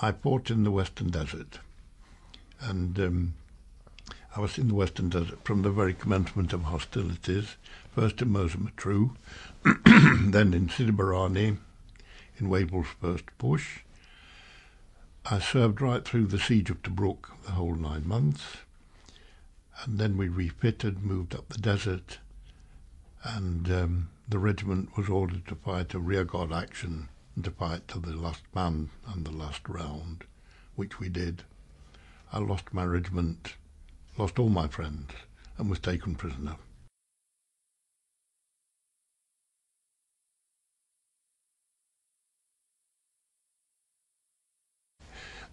I fought in the Western Desert, and I was in the Western Desert from the very commencement of hostilities, first in Mosamatru, then in Sidi Barrani, in Wavell's first push. I served right through the siege of Tobruk, the whole 9 months, and then we refitted, moved up the desert, and the regiment was ordered to fight a rearguard action and to fight to the last man and the last round, which we did. I lost my regiment, lost all my friends, and was taken prisoner.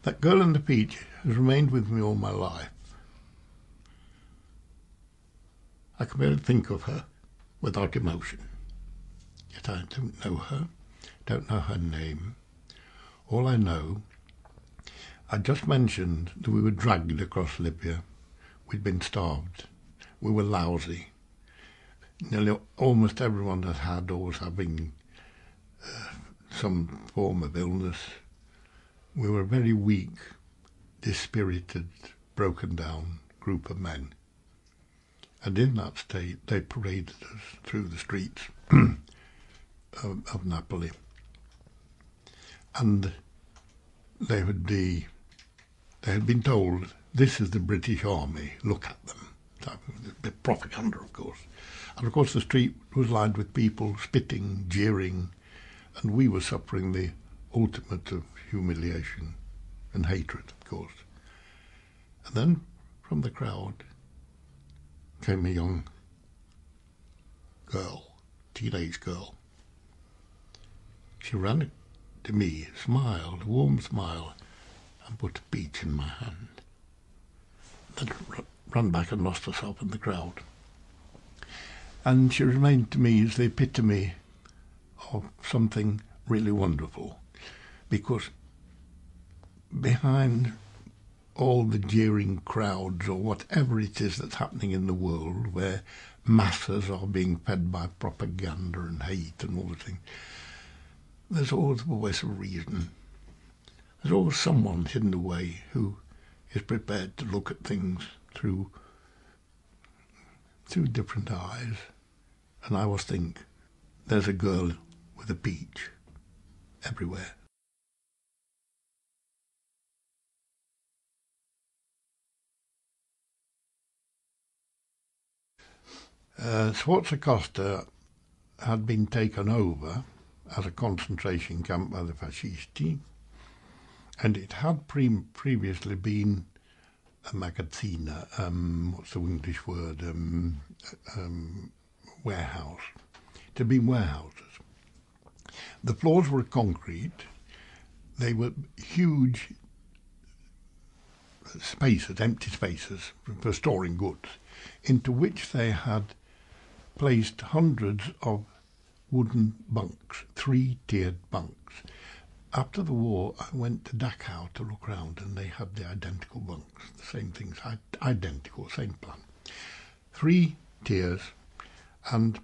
That girl in the peach has remained with me all my life. I can barely think of her without emotion. Yet I don't know her, don't know her name. All I know, I just mentioned that we were dragged across Libya. We'd been starved. We were lousy. Nearly almost everyone that had or was having some form of illness. We were a very weak, dispirited, broken down group of men. And in that state, they paraded us through the streets of Napoli. And they had been told, this is the British Army, look at them. So, a bit propaganda, of course. And of course the street was lined with people spitting, jeering, and we were suffering the ultimate of humiliation and hatred, of course. And then from the crowd came a young girl, teenage girl. She ran to me, smiled, a warm smile, and put a peach in my hand. Then ran back and lost herself in the crowd. And she remained to me as the epitome of something really wonderful, because behind all the jeering crowds or whatever it is that's happening in the world, where masses are being fed by propaganda and hate and all the things, there's always a reason. There's always someone hidden away who is prepared to look at things through different eyes. And I always think, there's a girl with a peach everywhere. Sforza Costa had been taken over as a concentration camp by the fascisti, and it had previously been a magazzina, what's the English word, warehouse. It had been warehouses. The floors were concrete. They were huge spaces, empty spaces for storing goods, into which they had placed hundreds of wooden bunks, 3-tiered bunks. After the war, I went to Dachau to look round, and they had the identical bunks, the same things, identical, same plan. 3 tiers, and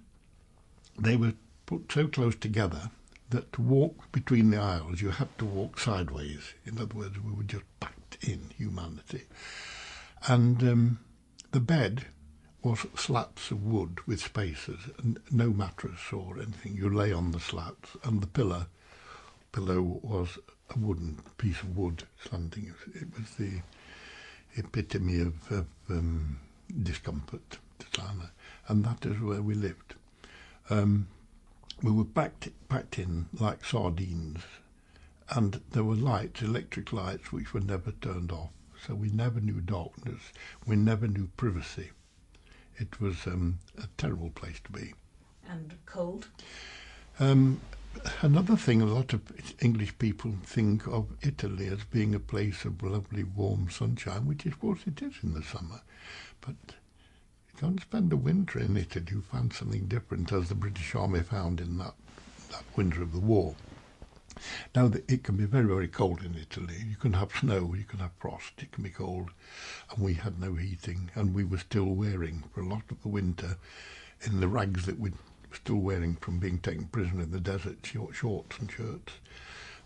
they were put so close together that to walk between the aisles, you had to walk sideways. In other words, we were just packed in, humanity. And the bed was slats of wood with spaces, and no mattress or anything. You lay on the slats, and the pillow was a wooden piece of wood slanting. It was the epitome of discomfort, and that is where we lived. We were packed in like sardines, and there were lights, electric lights, which were never turned off. So we never knew darkness. We never knew privacy. It was a terrible place to be. And cold? Another thing, a lot of English people think of Italy as being a place of lovely warm sunshine, which of course it is in the summer. But you can't spend the winter in Italy. You find something different, as the British Army found in that winter of the war. Now, it can be very, very cold in Italy. You can have snow, you can have frost, it can be cold. And we had no heating, and we were still wearing, for a lot of the winter, in the rags that we were still wearing from being taken prisoner in the desert, shorts and shirts.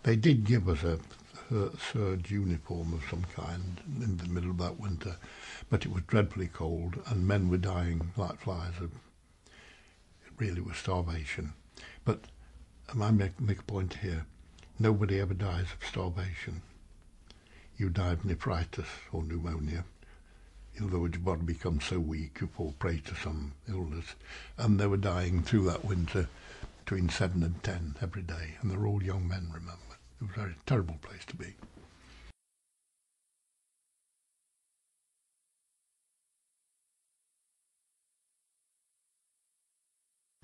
They did give us a serge uniform of some kind in the middle of that winter, but it was dreadfully cold and men were dying like flies. It really was starvation. But I make a point here, nobody ever dies of starvation. You die of nephritis or pneumonia. In other words, your body becomes so weak you fall prey to some illness. And they were dying through that winter between 7 and 10 every day, and they're all young men, remember. It was a very terrible place to be.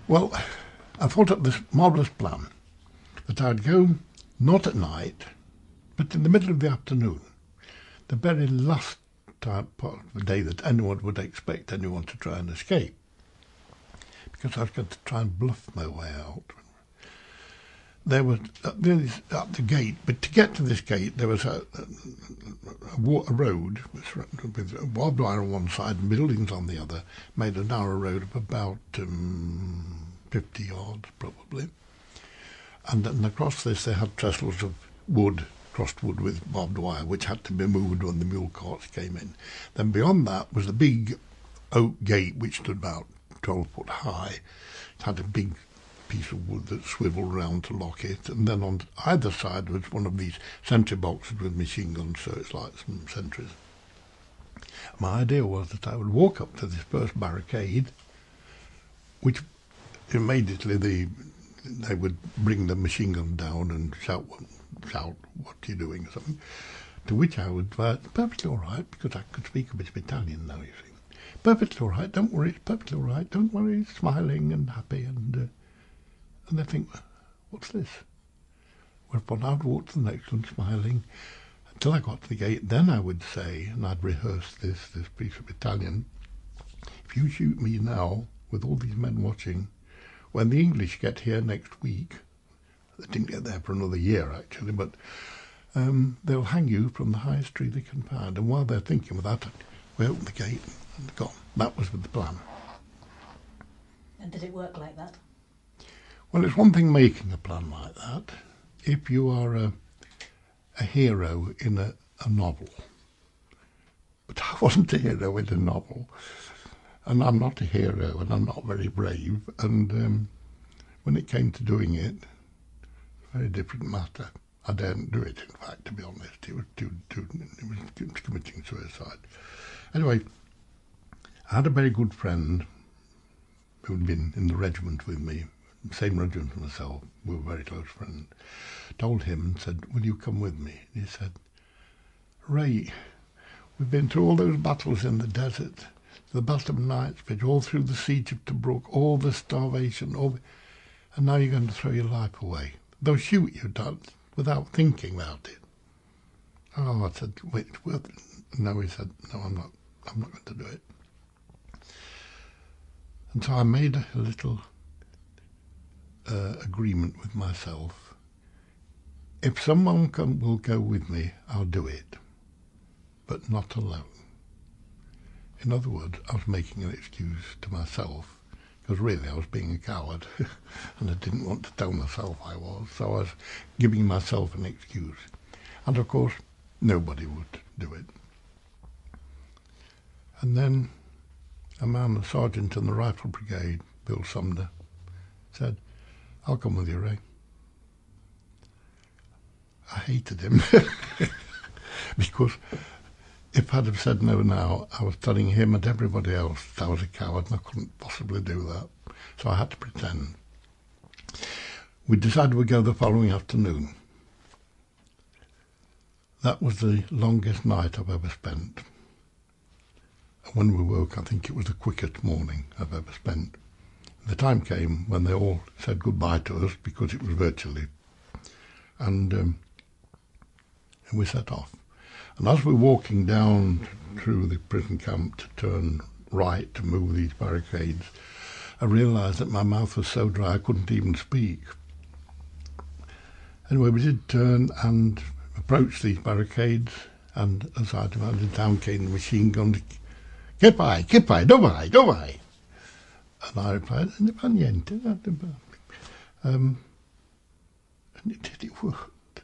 Well, I thought up this marvellous plan that I'd go not at night, but in the middle of the afternoon, the very last part of the day that anyone would expect anyone to try and escape, because I was going to try and bluff my way out. There was at the gate, but to get to this gate there was a road with barbed wire on one side and buildings on the other, made a narrow road of about 50 yards probably. And then across this they had trestles of wood, crossed wood with barbed wire, which had to be moved when the mule carts came in. Then beyond that was the big oak gate, which stood about 12 foot high. It had a big piece of wood that swiveled round to lock it, and then on either side was one of these sentry boxes with machine gun searchlights and sentries. My idea was that I would walk up to this first barricade, which immediately they would bring the machine gun down and shout, what are you doing, or something, to which I would perfectly all right, because I could speak a bit of Italian now, you see. Perfectly all right, don't worry, it's perfectly all right, don't worry, smiling and happy, and they think, what's this? Whereupon I would walk to the next one, smiling, until I got to the gate. Then I would say, and I'd rehearse this piece of Italian, if you shoot me now, with all these men watching, when the English get here next week, they didn't get there for another year actually, but they'll hang you from the highest tree they can find. And while they're thinking of that, we open the gate and gone. That was the plan. And did it work like that? Well, it's one thing making a plan like that. If you are a hero in a novel. But I wasn't a hero in a novel. And I'm not a hero, and I'm not very brave. And when it came to doing it, a very different matter. I daren't do it, in fact, to be honest. It was committing suicide. Anyway, I had a very good friend who'd been in the regiment with me, same regiment as myself. We were very close friends. Told him and said, will you come with me? And he said, Ray, we've been through all those battles in the desert, the Battle of Knightsbridge, all through the siege of Tobruk, all the starvation, and now you're going to throw your life away. They'll shoot you, Dad, without thinking about it. Oh, I said, wait, no, he said, no, I'm not going to do it. And so I made a little agreement with myself. If someone will go with me, I'll do it, but not alone. In other words, I was making an excuse to myself, because really I was being a coward, and I didn't want to tell myself I was, so I was giving myself an excuse. And of course, nobody would do it. And then a man, a sergeant in the Rifle Brigade, Bill Sumner, said, I'll come with you, Ray. I hated him, because if I'd have said no now, I was telling him and everybody else that I was a coward and I couldn't possibly do that. So I had to pretend. We decided we'd go the following afternoon. That was the longest night I've ever spent. And when we woke, I think it was the quickest morning I've ever spent. The time came when they all said goodbye to us, because it was virtually, and we set off. And as we're walking down through the prison camp to turn right to move these barricades, I realised that my mouth was so dry I couldn't even speak. Anyway, we did turn and approach these barricades, and as I demanded, down came the machine gun. Che fai? Dove vai? And I replied, niente. And it worked.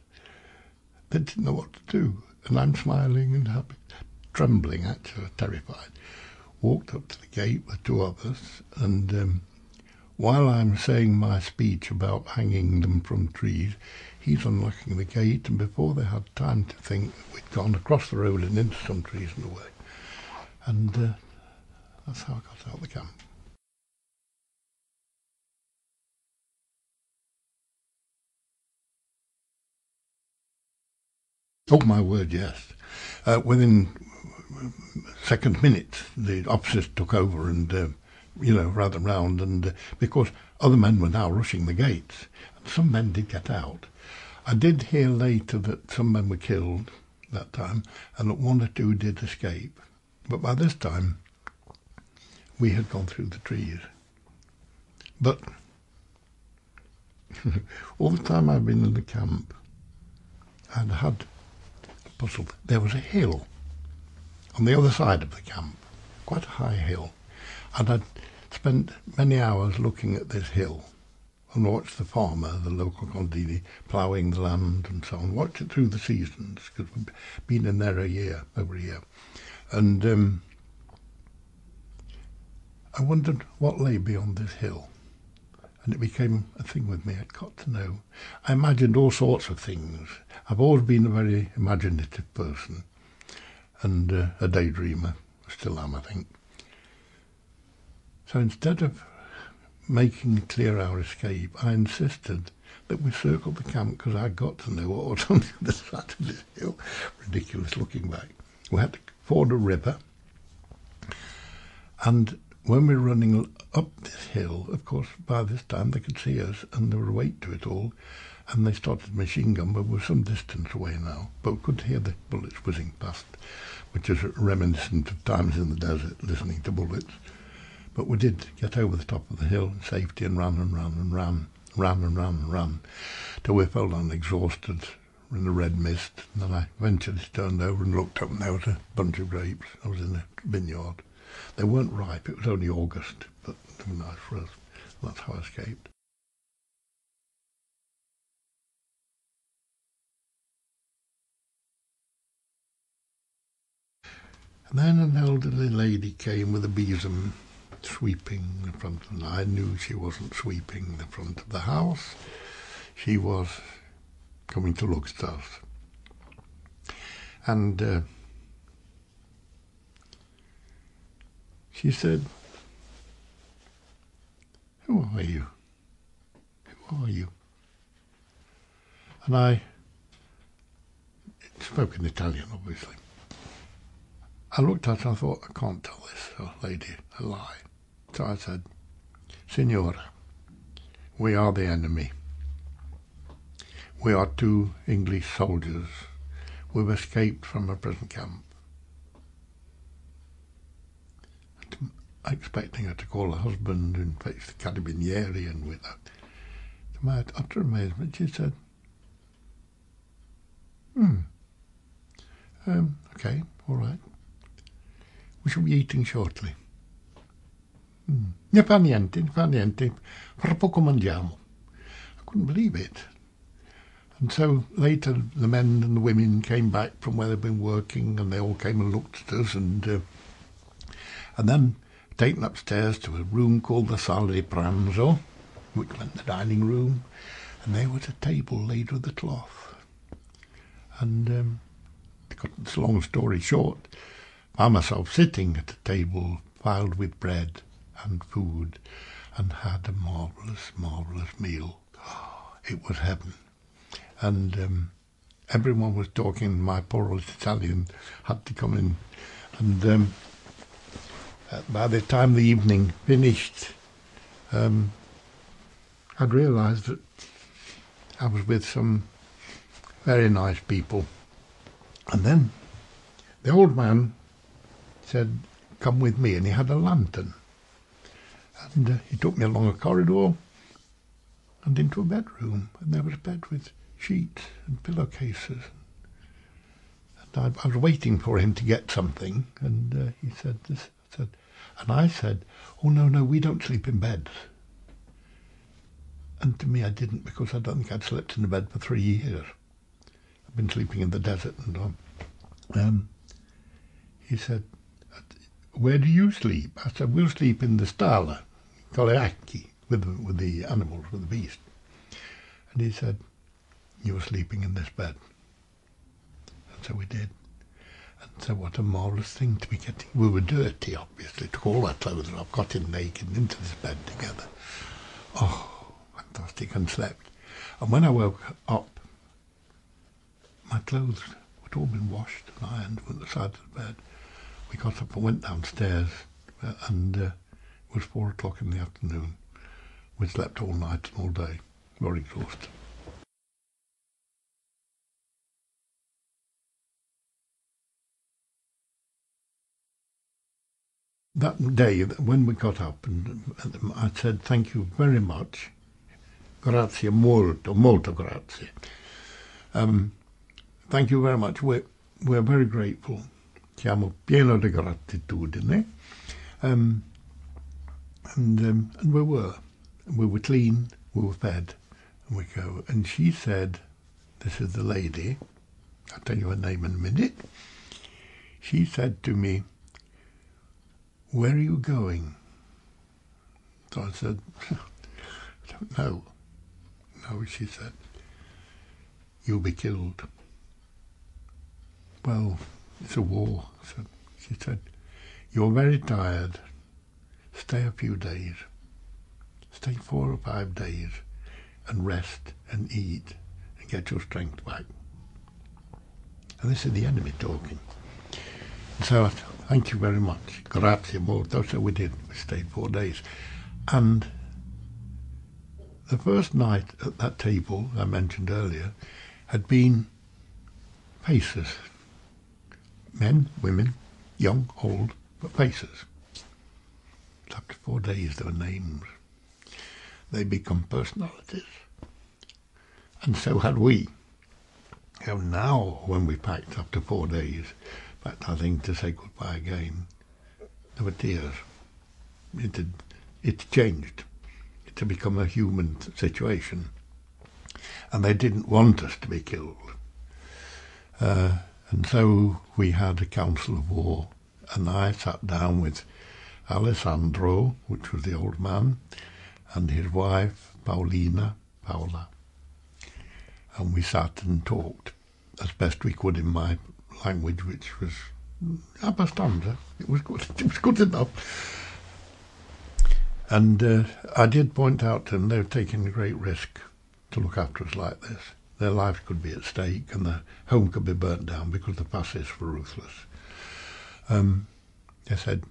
They didn't know what to do. And I'm smiling and happy, trembling actually, terrified. Walked up to the gate with two others, and while I'm saying my speech about hanging them from trees, he's unlocking the gate, and before they had time to think, we'd gone across the road and into some trees and away. And that's how I got out of the camp. Oh my word, yes. Within second minutes, the officers took over and, ran around, and because other men were now rushing the gates, and some men did get out. I did hear later that some men were killed that time, and that one or two did escape. But by this time, we had gone through the trees. But all the time I've been in the camp, I'd had a puzzle. There was a hill on the other side of the camp, quite a high hill, and I'd spent many hours looking at this hill and watched the farmer, the local Condini, ploughing the land and so on, watched it through the seasons, because we'd been in there over a year. And I wondered what lay beyond this hill. And it became a thing with me. I'd got to know. I imagined all sorts of things. I've always been a very imaginative person and a daydreamer. Still am, I think. So instead of making clear our escape, I insisted that we circle the camp because I'd got to know what was on the other side of this hill. Ridiculous looking back. We had to ford a river, and when we were running up this hill, of course, by this time they could see us and there was a weight to it all, and they started a machine gun, but we were some distance away now, but we could hear the bullets whizzing past, which is reminiscent of times in the desert, listening to bullets. But we did get over the top of the hill in safety and ran, till we fell down exhausted in the red mist. And then I eventually turned over and looked up, and there was a bunch of grapes. I was in a vineyard. They weren't ripe, it was only August, but they were nice for us. That's how I escaped. And then an elderly lady came with a besom, sweeping the front of the... I knew she wasn't sweeping the front of the house. She was coming to look at us. And she said, "Who are you? Who are you?" And I spoke in Italian, obviously. I looked at her and I thought, I can't tell this lady a lie. So I said, "Signora, we are the enemy. We are 2 English soldiers. We've escaped from a prison camp." And expecting her to call her husband and fetch the carabinieri, and with that, to my utter amazement, she said, "Okay, all right. We shall be eating shortly. Ne fa niente, fra poco mangiamo." I couldn't believe it. And so later the men and the women came back from where they'd been working, and they all came and looked at us, and then taken upstairs to a room called the Sala di Pranzo, which meant the dining room, and there was a table laid with a cloth. And to cut this long story short, I myself sitting at a table piled with bread and food, and had a marvellous, marvellous meal. It was heaven. And everyone was talking. My poor old Italian had to come in. And by the time the evening finished, I'd realised that I was with some very nice people. And then the old man said, "Come with me," and he had a lantern. And he took me along a corridor and into a bedroom, and there was a bed with sheets and pillowcases. And I was waiting for him to get something, and he said this. And I said, "Oh, no, we don't sleep in beds." And to me I didn't, because I don't think I'd slept in a bed for 3 years. been sleeping in the desert and on. He said, where do you sleep? I said, we'll sleep in the stalla, Koleaki, with the animals, with the beast. And he said, you're sleeping in this bed. And so we did. And so what a marvellous thing to be getting. We were dirty, obviously, took all our clothes off, got in naked into this bed together. Oh, fantastic, and slept. And when I woke up, my clothes had all been washed and ironed from the side of the bed. We got up and went downstairs, and it was 4 o'clock in the afternoon. We slept all night and all day, very exhausted. That day, when we got up, and I said, thank you very much. Grazie molto, molto grazie. Thank you very much. We're very grateful. Siamo pieno di gratitudine. And we were. We were clean, we were fed, and we go. And she said, this is the lady, I'll tell you her name in a minute. She said to me, where are you going? So I said, I don't know. No, she said, you'll be killed. Well, it's a war. So she said, you're very tired. Stay a few days. Stay 4 or 5 days and rest and eat and get your strength back. And this is the enemy talking. So thank you very much. Grazie molto. So we did. We stayed 4 days. And the first night at that table I mentioned earlier had been faces. Men, women, young, old, but faces. After 4 days there were names. They become personalities. And so had we. So now, when we packed after 4 days, packed our thing to say goodbye again, there were tears. It changed. It had become a human situation. And they didn't want us to be killed. And so we had a council of war, and I sat down with Alessandro, which was the old man, and his wife, Paola, and we sat and talked as best we could in my language, which was abbastanza. It was good. It was good enough. And I did point out to them they were taking a great risk to look after us like this. Their lives could be at stake, and their home could be burnt down because the fascists were ruthless. They said,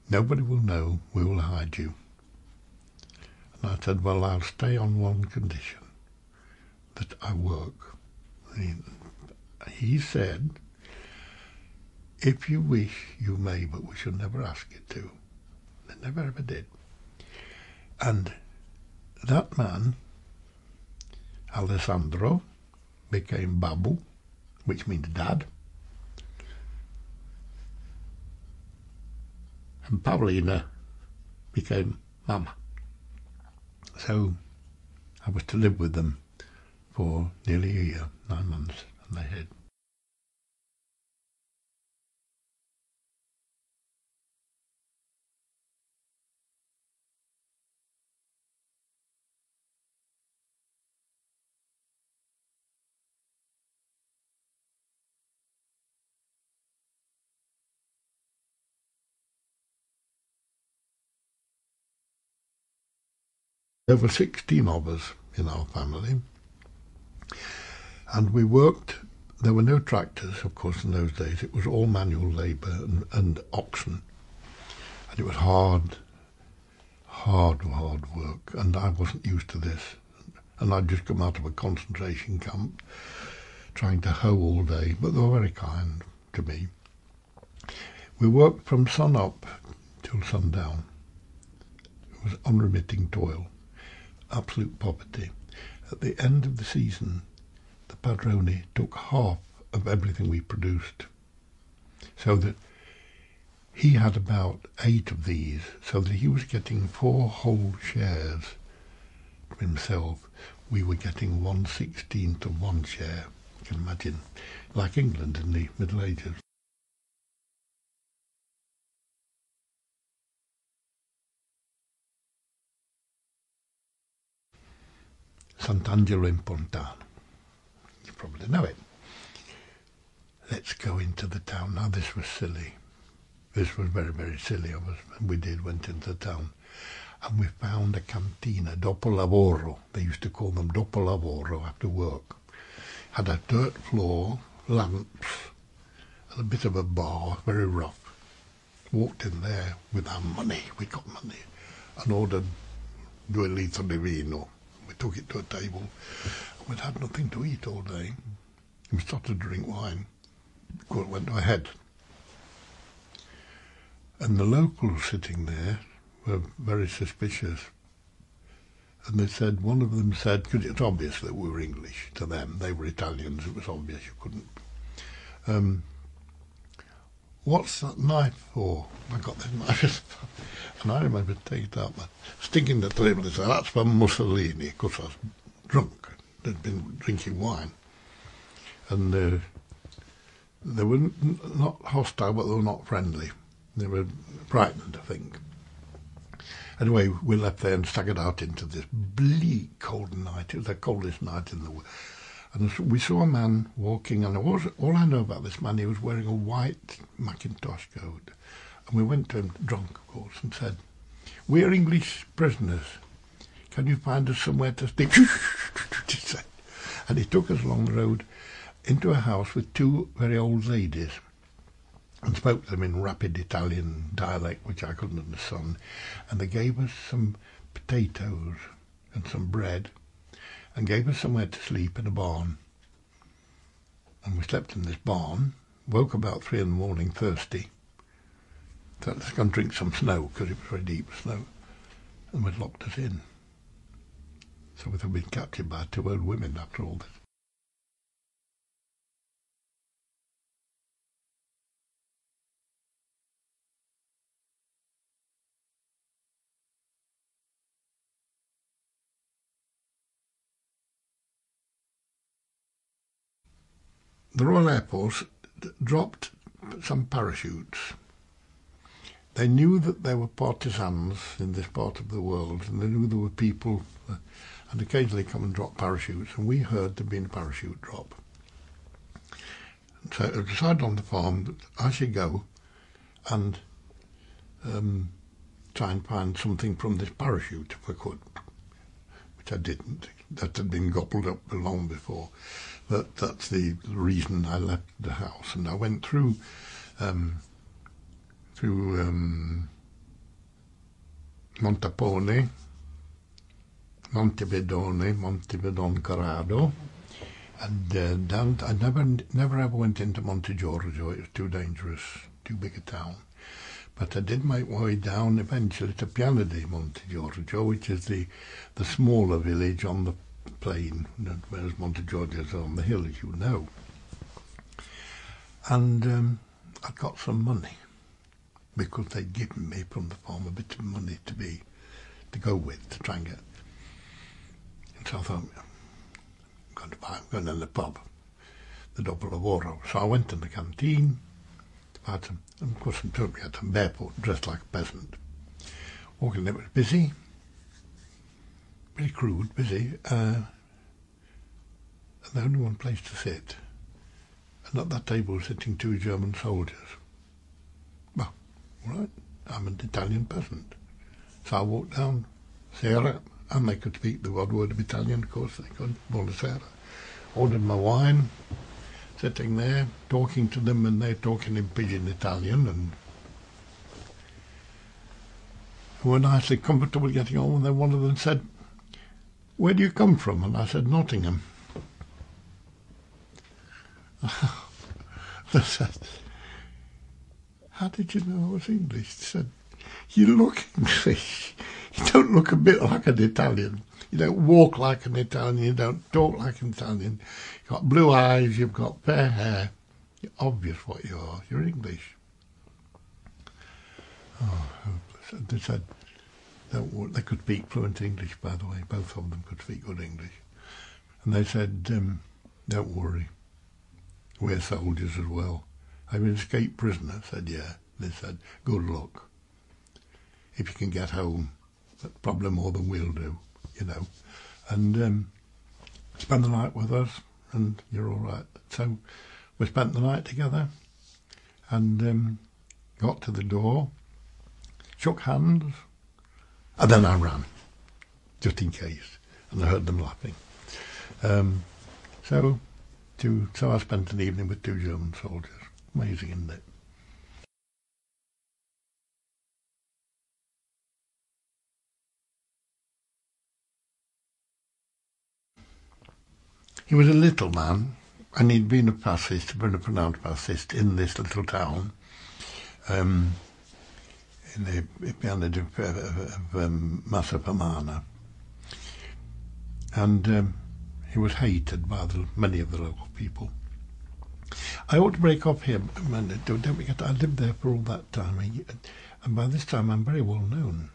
nobody will know, we will hide you. And I said, well, I'll stay on one condition, that I work. He said, if you wish, you may, but we should never ask you to. They never ever did. And that man, Alessandro, became Babu, which means dad. And Paolina became Mama. So I was to live with them for nearly a year, 9 months, and they hid. There were 16 of us in our family, and we worked. There were no tractors, of course, in those days. It was all manual labour and oxen, and it was hard work, and I wasn't used to this. And I'd just come out of a concentration camp trying to hoe all day, but they were very kind to me. We worked from sun up till sundown. It was unremitting toil, absolute poverty. At the end of the season, the padrone took half of everything we produced, so that he had about 8 of these, so that he was getting 4 whole shares for himself. We were getting 1/16 of 1 share. You can imagine, like England in the Middle Ages. Sant'Angelo in Pontano. You probably know it. Let's go into the town. Now this was silly. This was very, very silly of us. We went into the town. And we found a cantina, dopo lavoro. They used to call them dopo lavoro, after work. Had a dirt floor, lamps, and a bit of a bar, very rough. Walked in there with our money. We got money. And ordered 2 litri di vino. We took it to a table. We'd had nothing to eat all day. We started to drink wine. It went to our head. And the locals sitting there were very suspicious. And they said, one of them said, because it's obvious that we were English to them, they were Italians, it was obvious you couldn't. What's that knife for? I got this knife. And I remember taking it out, sticking the table and saying, that's for Mussolini, because I was drunk. They'd been drinking wine. And they were not hostile, but they were not friendly. They were frightened, I think. Anyway, we left there and staggered out into this bleak, cold night. It was the coldest night in the world. And we saw a man walking, and all I know about this man, he was wearing a white Macintosh coat. And we went to him, drunk, of course, and said, we're English prisoners. Can you find us somewhere to sleep? He said. And he took us along the road into a house with 2 very old ladies and spoke to them in rapid Italian dialect, which I couldn't understand. And they gave us some potatoes and some bread and gave us somewhere to sleep in a barn. And we slept in this barn, woke about 3 in the morning thirsty. So let's go and drink some snow, because it was very deep snow. And they'd locked us in. So we'd been captured by 2 old women after all this. The Royal Air Force dropped some parachutes. They knew that there were partisans in this part of the world, and they knew there were people and occasionally come and drop parachutes, and we heard there'd been a parachute drop. So I decided on the farm that I should go and try and find something from this parachute if I could, which I didn't. That had been gobbled up long before. But that's the reason I left the house, and I went through Montapone, Montevedon Corrado, and down. I never ever went into Monte Giorgio. It was too dangerous, too big a town. But I did make my way down eventually to Piana di Monte Giorgio, which is the smaller village on the plain, whereas Monte Giorgio is on the hill, as you know. And I got some money, because they'd given me from the farm a bit of money to go with, to try and get. And so I thought, I'm going to the pub, the Dopo Lavoro. So I went to the canteen, and of course I had some barefoot, dressed like a peasant. Walking there, it was busy, very crude, busy, and there only one place to sit. And at that table were sitting 2 German soldiers. Well, all right, I'm an Italian peasant. So I walked down, Sera, and they could speak the odd word of Italian, of course, they could, buonasera. Ordered my wine, sitting there, talking to them, and they're talking in pidgin Italian, and we were nicely comfortable getting on, and then one of them said, where do you come from? And I said, Nottingham. They said, how did you know I was English? He said, you look English. You don't look a bit like an Italian. You don't walk like an Italian. You don't talk like an Italian. You've got blue eyes. You've got fair hair. You're obvious what you are. You're English. Oh, hopeless. They said, they could speak fluent English, by the way. Both of them could speak good English. And they said, don't worry. we're soldiers as well. I'm an escaped prisoner, said, yeah. They said, good luck. If you can get home, that's probably more than we'll do, you know. And spend the night with us, and you're all right. So we spent the night together, and got to the door, shook hands, and then I ran, just in case, and I heard them laughing. So I spent an evening with 2 German soldiers. Amazing, isn't it? He was a little man, and he'd been a pronounced fascist in this little town, in the pianeta of Massa Pomana. And he was hated by many of the local people. I ought to break off here, don't forget, I lived there for all that time, and by this time I'm very well known,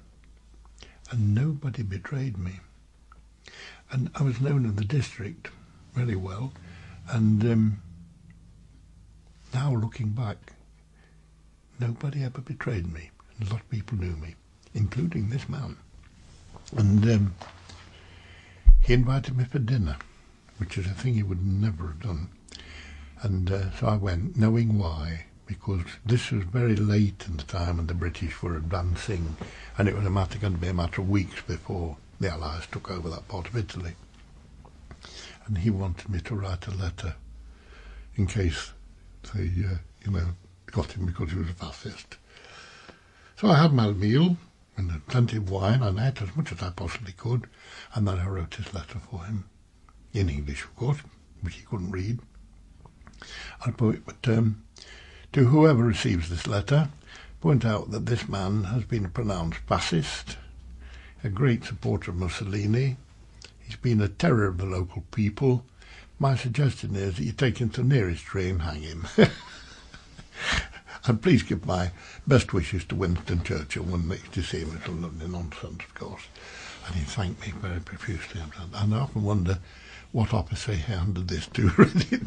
and nobody betrayed me. And I was known in the district very well, and now looking back, nobody ever betrayed me. A lot of people knew me, including this man. And he invited me for dinner, which is a thing he would never have done. And so I went, knowing why, because this was very late in the time and the British were advancing, and it was going to be a matter of weeks before the Allies took over that part of Italy. And he wanted me to write a letter in case they, got him because he was a fascist. So I had my meal and plenty of wine, and I ate as much as I possibly could, and then I wrote his letter for him, in English, of course, which he couldn't read. I put, to whoever receives this letter, point out that this man has been a pronounced fascist, a great supporter of Mussolini. He's been a terror of the local people. My suggestion is that you take him to the nearest tree and hang him. And please give my best wishes to Winston Churchill when next you see him. It'll look nonsense, of course. And he thanked me very profusely. And I often wonder what officer he handed this to, really,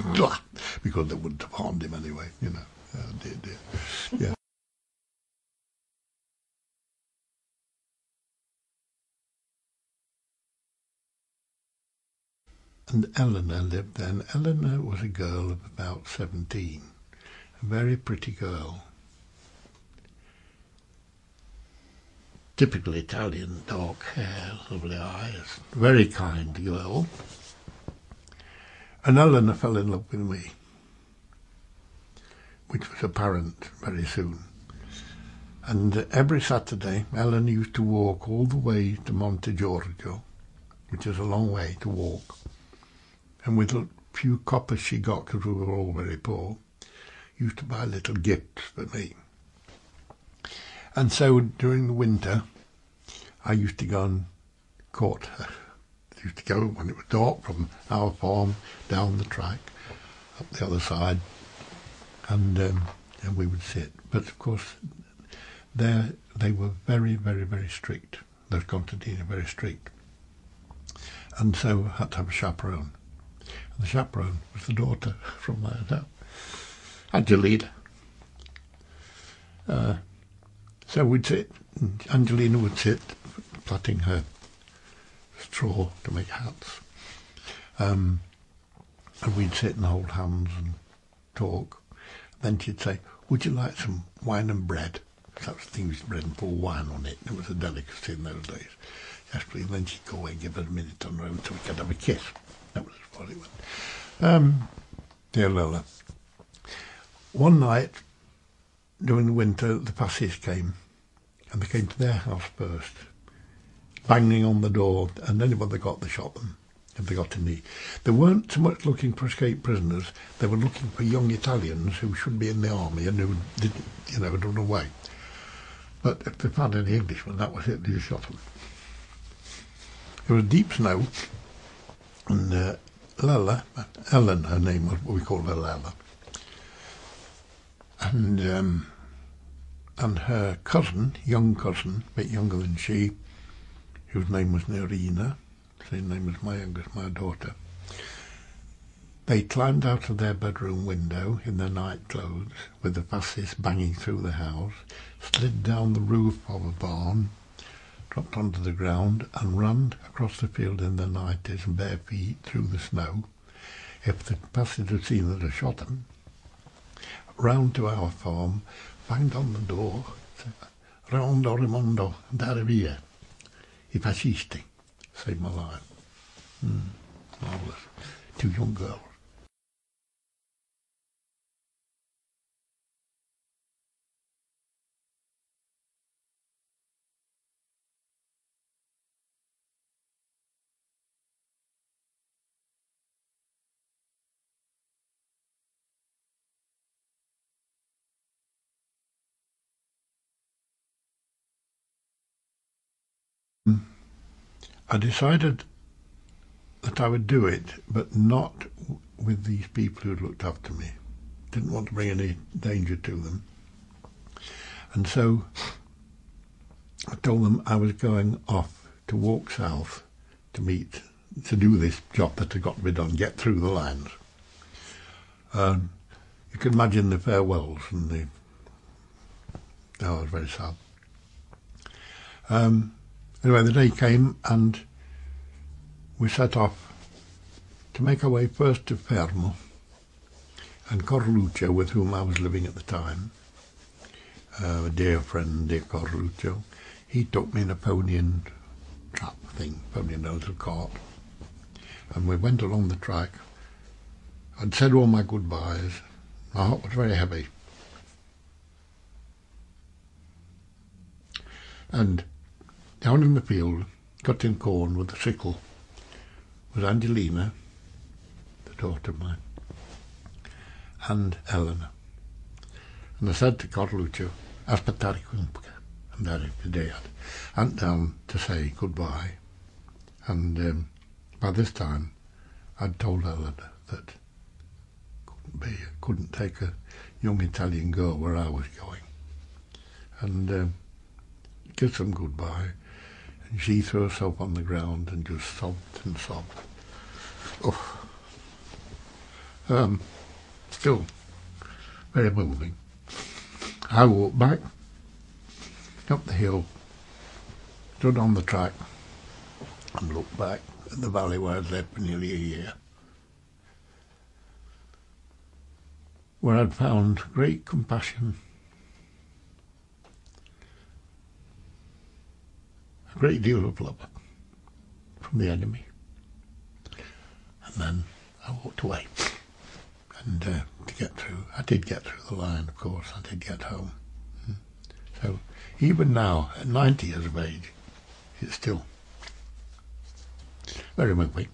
because they wouldn't have harmed him anyway, you know. Oh, dear. Yeah. And Eleanor lived then. Eleanor was a girl of about 17, a very pretty girl. Typical Italian, dark hair, lovely eyes, very kind girl. And Eleanor fell in love with me, which was apparent very soon. And every Saturday, Eleanor used to walk all the way to Monte Giorgio, which is a long way to walk. And with a few coppers she got, because we were all very poor, used to buy little gifts for me. And so during the winter, I used to go and court her. I used to go when it was dark from our farm down the track, up the other side, and we would sit. But of course, there they were very, very, very strict. Those contadini are very strict, and so I had to have a chaperone. And the chaperone was the daughter from my hotel, Angelina. So we'd sit, and Angelina would sit, plaiting her straw to make hats. And we'd sit and hold hands and talk. Then she'd say, would you like some wine and bread? That was the thing, with bread and pour wine on it. It was a delicacy in those days. Yes, please. And then she'd go away and give her a minute on the road so we could have a kiss. That was what it went. Dear Lola. One night, during the winter, the fascists came, and they came to their house first, banging on the door, and anyone they got, they shot them. If they got in they weren't so much looking for escaped prisoners, they were looking for young Italians who should be in the army and who didn't, run away. But if they found any Englishmen, that was it, they just shot them. It was deep snow, and Ellen, her name was, what we called her Lella, and her cousin, young cousin, a bit younger than she, whose name was Nerina, same name as my daughter, They climbed out of their bedroom window in their night clothes, with the fascists banging through the house, slid down the roof of a barn, dropped onto the ground and ran across the field in their nighties and bare feet through the snow. If the fascists had seen that I shot them, round to our farm, banged on the door, said, "Rondo Rimondo, andare via. I fascisti." Saved my life. Marvellous. 2 young girls. I decided that I would do it, but not with these people who had looked after me. Didn't want to bring any danger to them. And so I told them I was going off to walk south to do this job that had got to be done, get through the lines. You can imagine the farewells and it was very sad. Anyway, the day came and we set off to make our way first to Fermo, and Corluccio, with whom I was living at the time, a dear friend, dear Corluccio, he took me in a pony and trap thing, pony in a little cart, and we went along the track. I'd said all my goodbyes. My heart was very heavy. And down in the field, cutting corn with a sickle, was Angelina, the daughter of mine, and Eleanor. And I said to Corluccio, "Aspettare qui un po'," and that if the day I went down to say goodbye. And by this time, I'd told Eleanor that couldn't take a young Italian girl where I was going. And kissed them goodbye, and she threw herself on the ground and just sobbed and sobbed. Oh, still very moving. I walked back up the hill, stood on the track, and looked back at the valley where I'd lived for nearly a year, where I'd found great compassion, a great deal of love from the enemy. And then I walked away. And to get through, I did get through the line, of course. I did get home. So even now, at 90 years of age, it's still very moving.